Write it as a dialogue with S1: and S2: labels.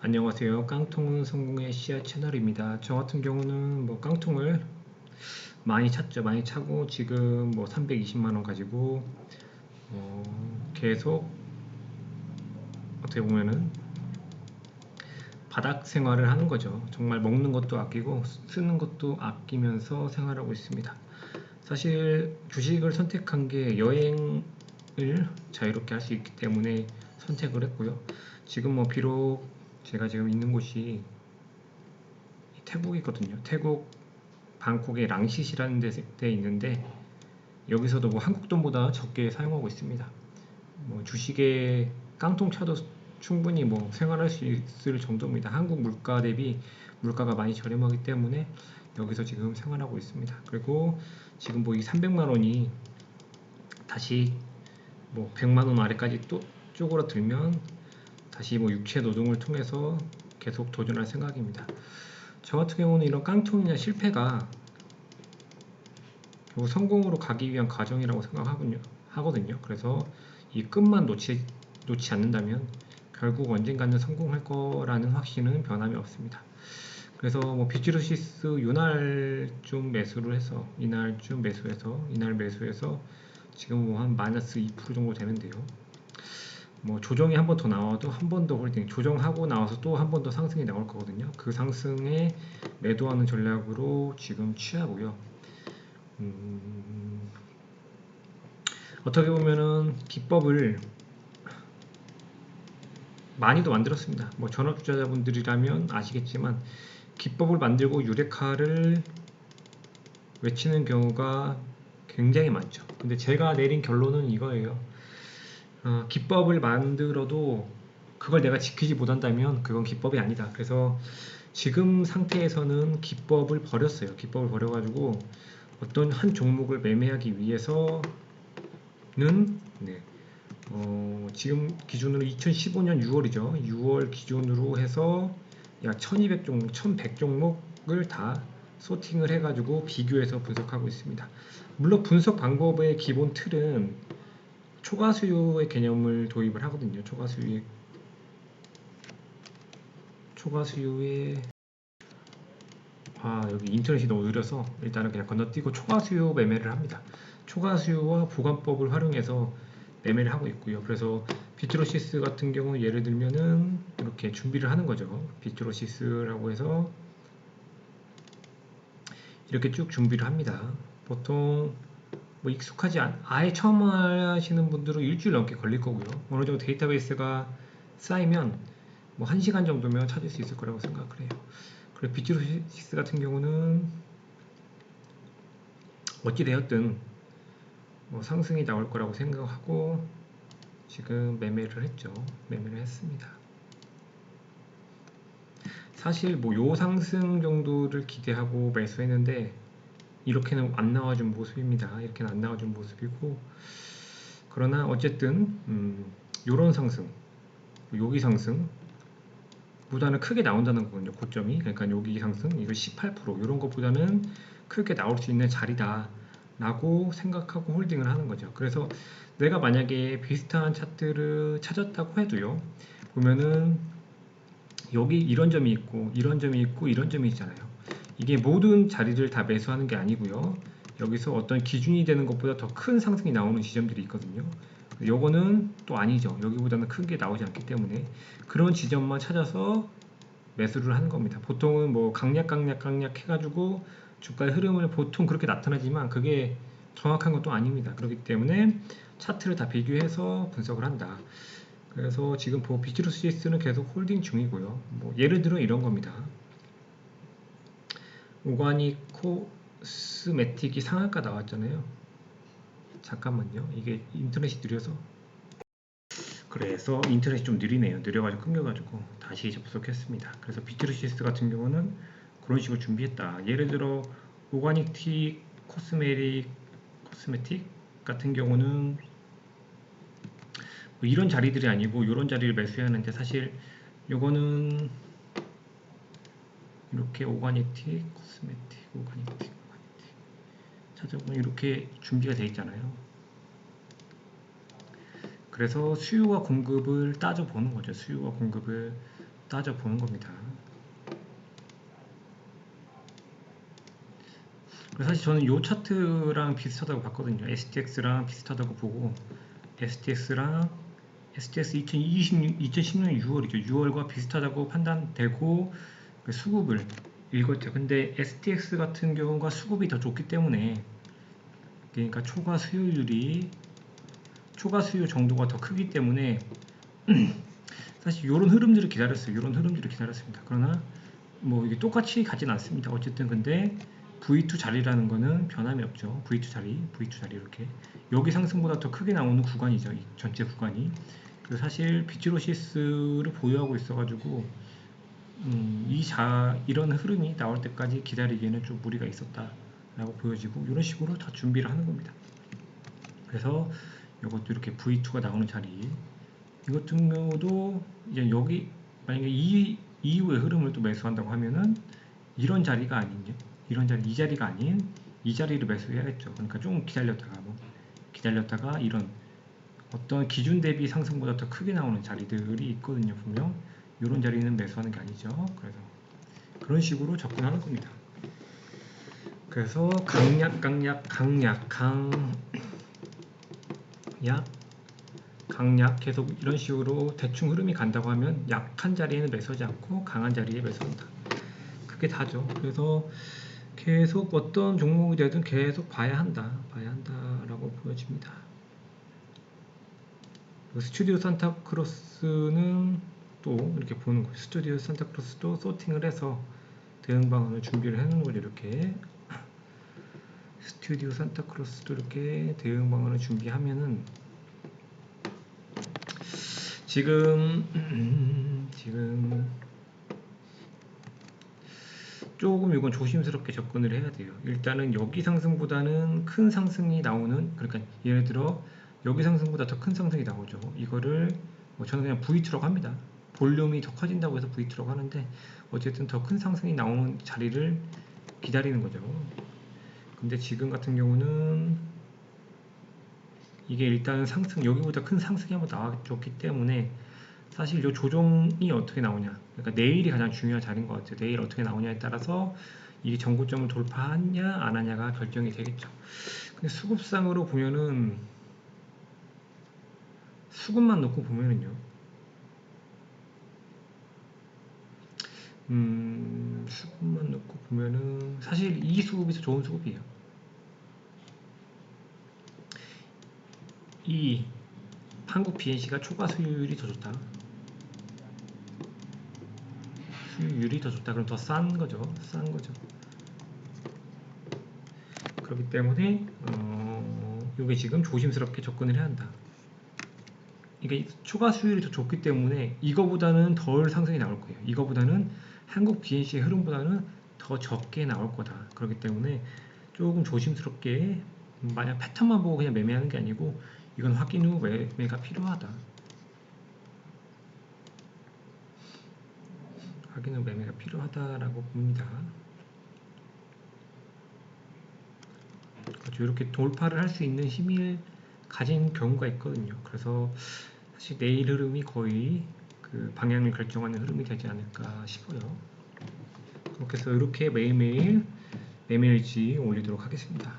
S1: 안녕하세요. 깡통 성공의 씨앗 채널입니다. 저 같은 경우는 뭐 깡통을 많이 찼죠. 많이 차고 지금 뭐 320만 원 가지고 계속 어떻게 보면은 바닥 생활을 하는 거죠. 정말 먹는 것도 아끼고 쓰는 것도 아끼면서 생활하고 있습니다. 사실 주식을 선택한 게 여행을 자유롭게 할 수 있기 때문에 선택을 했고요. 지금 뭐 비록 제가 지금 있는 곳이 태국이거든요. 태국 방콕의 랑싯이라는 데 있는데 여기서도 뭐 한국 돈보다 적게 사용하고 있습니다. 뭐 주식에 깡통 차도 충분히 뭐 생활할 수 있을 정도입니다. 한국 물가 대비 물가가 많이 저렴하기 때문에 여기서 지금 생활하고 있습니다. 그리고 지금 뭐 이 300만 원이 다시 뭐 100만 원 아래까지 또 쪼그라들면 다시 뭐 육체 노동을 통해서 계속 도전할 생각입니다. 저 같은 경우는 이런 깡통이나 실패가 결국 성공으로 가기 위한 과정이라고 하거든요. 그래서 이 끝만 놓지 않는다면 결국 언젠가는 성공할 거라는 확신은 변함이 없습니다. 그래서 뭐 비트루시스 요날쯤 매수를 해서 이날쯤 매수해서 이날 매수해서 지금 뭐 한 마이너스 2% 정도 되는데요. 뭐 조정이 한 번 더 나와도 한 번 더 홀딩, 조정하고 나와서 또 한 번 더 상승이 나올 거거든요. 그 상승에 매도하는 전략으로 지금 취하고요. 어떻게 보면은 기법을 많이도 만들었습니다. 뭐 전업 투자자분들이라면 아시겠지만 기법을 만들고 유레카를 외치는 경우가 굉장히 많죠. 근데 제가 내린 결론은 이거예요. 기법을 만들어도 그걸 내가 지키지 못한다면 그건 기법이 아니다. 그래서 지금 상태에서는 기법을 버렸어요. 기법을 버려가지고 어떤 한 종목을 매매하기 위해서는 네, 지금 기준으로 2015년 6월이죠. 6월 기준으로 해서 약 1200종목, 1100종목을 다 소팅을 해가지고 비교해서 분석하고 있습니다. 물론 분석 방법의 기본 틀은 초과 수요의 개념을 도입을 하거든요. 초과 수요의 여기 인터넷이 너무 느려서 일단은 그냥 건너뛰고 초과 수요 매매를 합니다. 초과 수요와 보관법을 활용해서 매매를 하고 있고요. 그래서 비트로시스 같은 경우 예를 들면은 이렇게 준비를 하는 거죠. 비트로시스라고 해서 이렇게 쭉 준비를 합니다. 보통 뭐 익숙하지 아예 처음 하시는 분들은 일주일 넘게 걸릴 거고요. 어느 정도 데이터베이스가 쌓이면 뭐 1시간 정도면 찾을 수 있을 거라고 생각을 해요. 그리고 비트로시스 같은 경우는 어찌되었든 뭐 상승이 나올 거라고 생각하고 지금 매매를 했습니다. 사실 뭐 요 상승 정도를 기대하고 매수했는데 이렇게는 안 나와준 모습입니다. 이렇게는 안 나와준 모습이고 그러나 어쨌든 요런 상승, 여기 상승 보다는 크게 나온다는 거거든요. 고점이. 그러니까 여기 상승 이거 18% 이런 것보다는 크게 나올 수 있는 자리다 라고 생각하고 홀딩을 하는 거죠. 그래서 내가 만약에 비슷한 차트를 찾았다고 해도요. 보면은 여기 이런 점이 있고 이런 점이 있고 이런 점이 있잖아요. 이게 모든 자리를 다 매수하는 게 아니고요. 여기서 어떤 기준이 되는 것보다 더 큰 상승이 나오는 지점들이 있거든요. 요거는 또 아니죠. 여기보다는 큰 게 나오지 않기 때문에 그런 지점만 찾아서 매수를 하는 겁니다. 보통은 뭐 강약 해가지고 주가의 흐름을 보통 그렇게 나타나지만 그게 정확한 것도 아닙니다. 그렇기 때문에 차트를 다 비교해서 분석을 한다. 그래서 지금 비트루시스는 계속 홀딩 중이고요. 뭐 예를 들어 이런 겁니다. 오가닉 코스메틱이 상한가 나왔잖아요. 잠깐만요. 이게 인터넷이 느려서 그래서 인터넷이 좀 느리네요. 느려가지고 끊겨가지고 다시 접속했습니다. 그래서 비트루시스 같은 경우는 그런 식으로 준비했다. 예를 들어 오가닉 티 코스메틱 같은 경우는 뭐 이런 자리들이 아니고 이런 자리를 매수해야 하는데 사실 요거는 이렇게 오가닉 티 코스메틱 찾아보면 이렇게 준비가 되어 있잖아요. 그래서 수요와 공급을 따져보는 거죠. 수요와 공급을 따져보는 겁니다. 사실 저는 이 차트랑 비슷하다고 봤거든요. STX랑 비슷하다고 보고 STX 2016년 6월이죠. 6월과 비슷하다고 판단되고 그 수급을 읽었죠. 근데 STX 같은 경우가 수급이 더 좋기 때문에 그러니까 초과 수요 정도가 더 크기 때문에 사실 이런 흐름들을 기다렸어요. 이런 흐름들을 기다렸습니다. 그러나 뭐 이게 똑같이 가진 않습니다. 어쨌든 근데 V2 자리라는 거는 변함이 없죠. V2 자리 이렇게 여기 상승보다 더 크게 나오는 구간이죠. 이 전체 구간이. 그래서 사실 비츠로시스를 보유하고 있어가지고 이런 흐름이 나올 때까지 기다리기에는 좀 무리가 있었다라고 보여지고 이런 식으로 다 준비를 하는 겁니다. 그래서 이것도 이렇게 V2가 나오는 자리 이것 같은 경우도 이제 여기 만약에 이 이후의 흐름을 또 매수한다고 하면은 이런 자리가 아닌요. 이 자리가 아닌 이 자리를 매수해야겠죠. 그러니까 좀 기다렸다가 이런 어떤 기준 대비 상승보다 더 크게 나오는 자리들이 있거든요. 분명 이런 자리는 매수하는 게 아니죠. 그래서 그런 식으로 접근하는 겁니다. 그래서 강약 계속 이런 식으로 대충 흐름이 간다고 하면 약한 자리에는 매수하지 않고 강한 자리에 매수한다. 그게 다죠. 그래서 계속 어떤 종목이 되든 계속 봐야 한다라고 보여집니다. 스튜디오 산타크로스는 또 이렇게 보는 거예요. 스튜디오 산타크로스도 소팅을 해서 대응 방안을 준비를 해놓은 거죠. 이렇게 스튜디오 산타크로스도 이렇게 대응 방안을 준비하면은 지금 조금 이건 조심스럽게 접근을 해야 돼요. 일단은 여기 상승보다는 큰 상승이 나오는, 그러니까 예를 들어 여기 상승보다 더 큰 상승이 나오죠. 이거를 뭐 저는 그냥 V2라고 합니다. 볼륨이 더 커진다고 해서 V2라고 하는데 어쨌든 더 큰 상승이 나오는 자리를 기다리는 거죠. 근데 지금 같은 경우는 이게 일단 상승, 여기보다 큰 상승이 한번 나와줬기 때문에 사실 이 조정이 어떻게 나오냐, 그러니까 내일이 가장 중요한 자리인 것 같아요. 내일 어떻게 나오냐에 따라서 이게 전고점을 돌파하냐 안 하냐가 결정이 되겠죠. 근데 수급상으로 보면은 수급만 놓고 보면은요, 수급만 놓고 보면은 사실 이 수급이 더 좋은 수급이에요. 이 한국 BNC가 초과 수익률이 더 좋다. 수익률이 더 좋다. 그럼 더 싼 거죠. 그렇기 때문에 이게 지금 조심스럽게 접근을 해야 한다. 이게 초과 수율이 더 좋기 때문에 이거보다는 덜 상승이 나올 거예요. 이거보다는 한국 BNC의 흐름보다는 더 적게 나올 거다. 그렇기 때문에 조금 조심스럽게 만약 패턴만 보고 그냥 매매하는 게 아니고 이건 확인 후 매매가 필요하다. 확인 후 매매가 필요하다라고 봅니다. 그렇죠. 이렇게 돌파를 할 수 있는 힘을 가진 경우가 있거든요. 그래서 사실 내일 흐름이 거의 그 방향을 결정하는 흐름이 되지 않을까 싶어요. 그렇게 해서 이렇게 매일매일 매매일지 올리도록 하겠습니다.